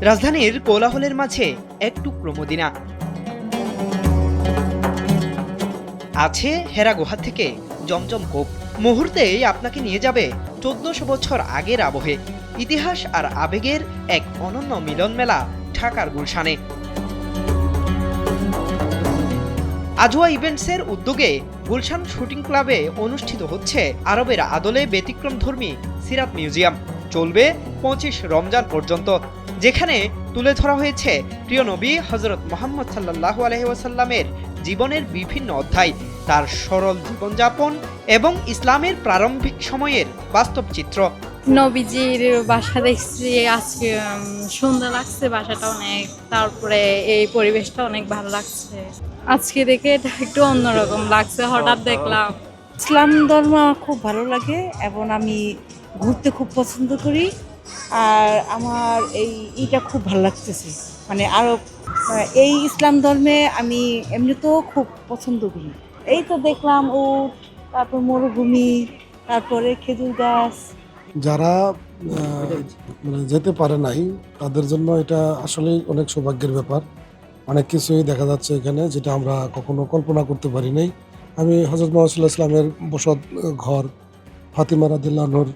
রাজধানীর কোলাহলের মাঝে এক টুকরো মদিনা আছে। হেরা গুহা থেকে জমজম কূপ মুহূর্তেই আপনাকে নিয়ে যাবে ১৪০০ বছর আগের আবহে। ইতিহাস আর আবেগের এক অনন্য মিলন মেলা ঢাকার গুলশানে। আজওয়া ইভেন্টসের উদ্যোগে গুলশান শুটিং ক্লাবে অনুষ্ঠিত হচ্ছে আরবের আদলে ব্যতিক্রমধর্মী সিরাত মিউজিয়াম। চলবে ২৫ রমজান পর্যন্ত, যেখানে তুলে ধরা হয়েছে প্রিয় নবী হযরত মুহাম্মদ সাল্লাল্লাহু আলাইহি ওয়াসাল্লামের জীবনের বিভিন্ন অধ্যায়, তার সরল জীবনযাপন এবং ইসলামের প্রারম্ভিক সময়ের বাস্তব চিত্র। নবীজির বাসা দেখছি আজকে, সুন্দর লাগছে বাসাটা অনেক। তারপরে এই পরিবেশটা অনেক ভালো লাগছে। আজকে দেখে এটা একটু অন্যরকম লাগছে, হঠাৎ দেখলাম। ইসলাম ধর্ম আমার খুব ভালো লাগে এবং আমি ঘুরতে খুব পছন্দ করি। আর আমার এইটা খুব ভালো লাগতেছে, মানে আরো এই ইসলাম ধর্মে আমি এমনিতেও খুব পছন্দ করি। এই তো দেখলাম উট, তারপর মরুভূমি, তারপরে খেজুর গাছ। যারা মানে যেতে পারে নাই তাদের জন্য এটা আসলে অনেক সৌভাগ্যের ব্যাপার। অনেক কিছুই দেখা যাচ্ছে এখানে যেটা আমরা কখনো কল্পনা করতে পারি নাই। আমি হযরত মুহাম্মদ সাল্লাল্লাহু আলাইহি ওয়াসাল্লামের বসত ঘর, ফাতিমা রাদিয়াল্লাহু আনহার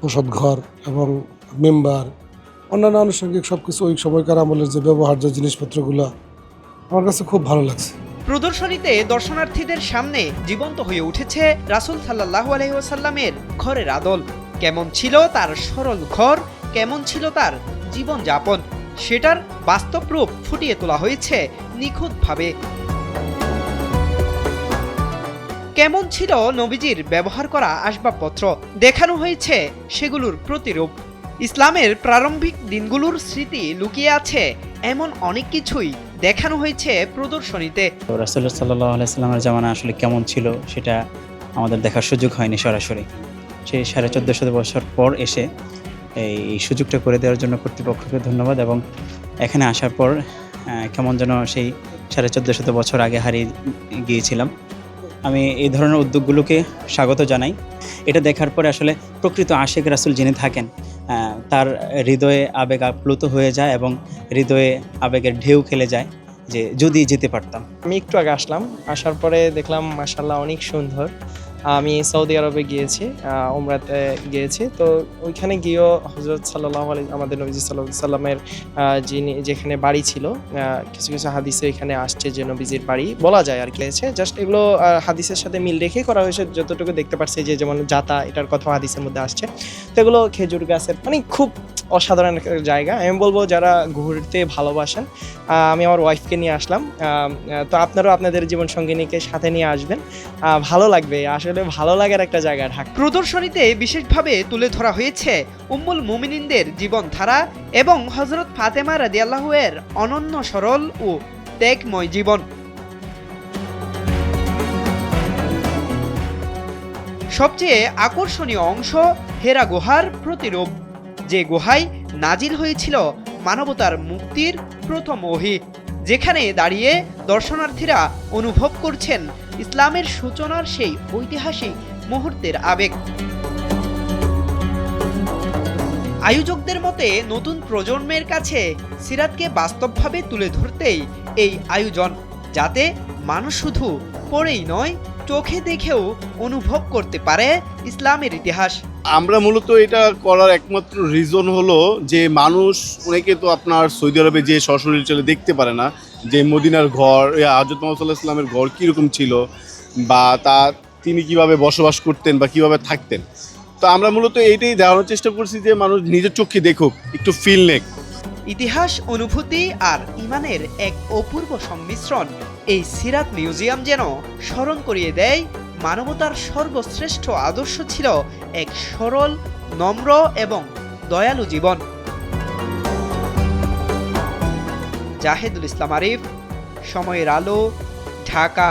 বসত ঘর এবং মেম্বার, অন্যান্য আনুষঙ্গিক সবকিছু ওই সময়কার আমলের যে ব্যবহার্য জিনিসপত্রগুলো আমার কাছে খুব ভালো লাগছে। প্রদর্শনীতে দর্শনার্থীদের সামনে জীবন্ত হয়ে উঠেছে রাসূল সাল্লাল্লাহু আলাইহি ওয়াসাল্লামের ঘরের আদল। কেমন ছিল তার সরল ঘর, কেমন ছিল তার জীবনযাপন, সেটার বাস্তব রূপ ফুটিয়ে তোলা হয়েছে নিখুঁতভাবে। কেমন ছিল নবীজির ব্যবহার করা আসবাবপত্র, দেখানো হয়েছে সেগুলোর প্রতিরূপ। ইসলামের প্রারম্ভিক দিনগুলোর স্মৃতি লুকিয়ে আছে এমন অনেক কিছুই দেখানো হয়েছে প্রদর্শনীতে। রাসূলুল্লাহ সাল্লাল্লাহু আলাইহি ওয়াসাল্লামের জামানা আসলে কেমন ছিল সেটা আমাদের দেখার সুযোগ হয়নি সরাসরি। সেই ১৪৫০ বছর পর এসে এই সুযোগটা করে দেওয়ার জন্য কর্তৃপক্ষকে ধন্যবাদ। এবং এখানে আসার পর কেমন যেন সেই ১৪৫০ বছর আগে হারিয়ে গিয়েছিলাম। আমি এই ধরনের উদ্যোগগুলোকে স্বাগত জানাই। এটা দেখার পরে আসলে প্রকৃত আশিক রাসূল যিনি থাকেন তার হৃদয়ে আবেগ আপ্লুত হয়ে যায় এবং হৃদয়ে আবেগের ঢেউ খেলে যায় যে যদি যেতে পারতাম। আমি একটু আগে আসলাম, আসার পরে দেখলাম মাশাআল্লাহ অনেক সুন্দর। আমি সৌদি আরবে গিয়েছি, উমরাতে গিয়েছি, তো ওইখানে গিয়েও হযরত সাল্লাল্লাহু আলাইহি আমাদের নবীজি সাল্লাল্লাহু আলাইহি সাল্লামের যিনি যেখানে বাড়ি ছিল, কিছু কিছু হাদিসে এখানে আসছে যে নবীজির বাড়ি বলা যায় আর কি আছে। জাস্ট এগুলো হাদিসের সাথে মিল রেখে করা হয়েছে, যতটুকু দেখতে পারছি যে যেমন জাতা এটার কথা হাদিসের মধ্যে আসছে। তো এগুলো খেজুর গাছের মানে খুব অসাধারণ একটা জায়গা। আমি বলবো যারা ঘুরতে ভালোবাসেন, আমি আমার ওয়াইফকে নিয়ে আসলাম, তো আপনারাও আপনাদের জীবনসঙ্গিনীকে সাথে নিয়ে আসবেন, ভালো লাগবে। আসলে ভালো লাগার একটা জায়গা ঢাকা। প্রদর্শনীতে বিশেষভাবে তুলে ধরা হয়েছে উম্মুল মুমিনিনদের জীবনধারা এবং হযরত ফাতেমা রাদিয়াল্লাহু এর অনন্য সরল ও ত্যাগময় জীবন। সবচেয়ে আকর্ষণীয় অংশ হেরা গুহার প্রতিরূপ, যে গুহায় নাজিল হয়েছিল মানবতার মুক্তির প্রথম ওহী, যেখানে দাঁড়িয়ে দর্শনার্থীরা অনুভব করছেন ইসলামের সূচনার সেই ঐতিহাসিক মুহূর্তের আবেগ। আয়োজকদের মতে নতুন প্রজন্মের কাছে সিরাতকে বাস্তবভাবে তুলে ধরতেই এই আয়োজন, যাতে মানুষ শুধু পড়েই নয় চোখে দেখেও অনুভব করতে পারে ইসলামের ইতিহাস। আমরা মূলত এটা করার একমাত্র রিজন হলো যে মানুষ অনেকে তো আপনার সৌদি আরবে যে সরাসরি চলে দেখতে পারে না যে মদিনার ঘর, হযরত মুহাম্মদ সাল্লাল্লাহু আলাইহি ওয়াসাল্লামের ঘর কীরকম ছিল বা তিনি কিভাবে বসবাস করতেন বা কিভাবে থাকতেন। তো আমরা মূলত এইটাই দেখানোর চেষ্টা করছি যে মানুষ নিজের চোখে দেখুক, একটু ফিল নেক। ইতিহাস, অনুভূতি আর ইমানের এক অপূর্ব সংমিশ্রণ। এই সিরাত মিউজিয়াম যেন স্মরণ করিয়ে দেয় মানবতার সর্বশ্রেষ্ঠ আদর্শ ছিল এক সরল, নম্র এবং দয়ালু জীবন। জাহেদুল ইসলাম আরিফ, সময়ের আলো, ঢাকা।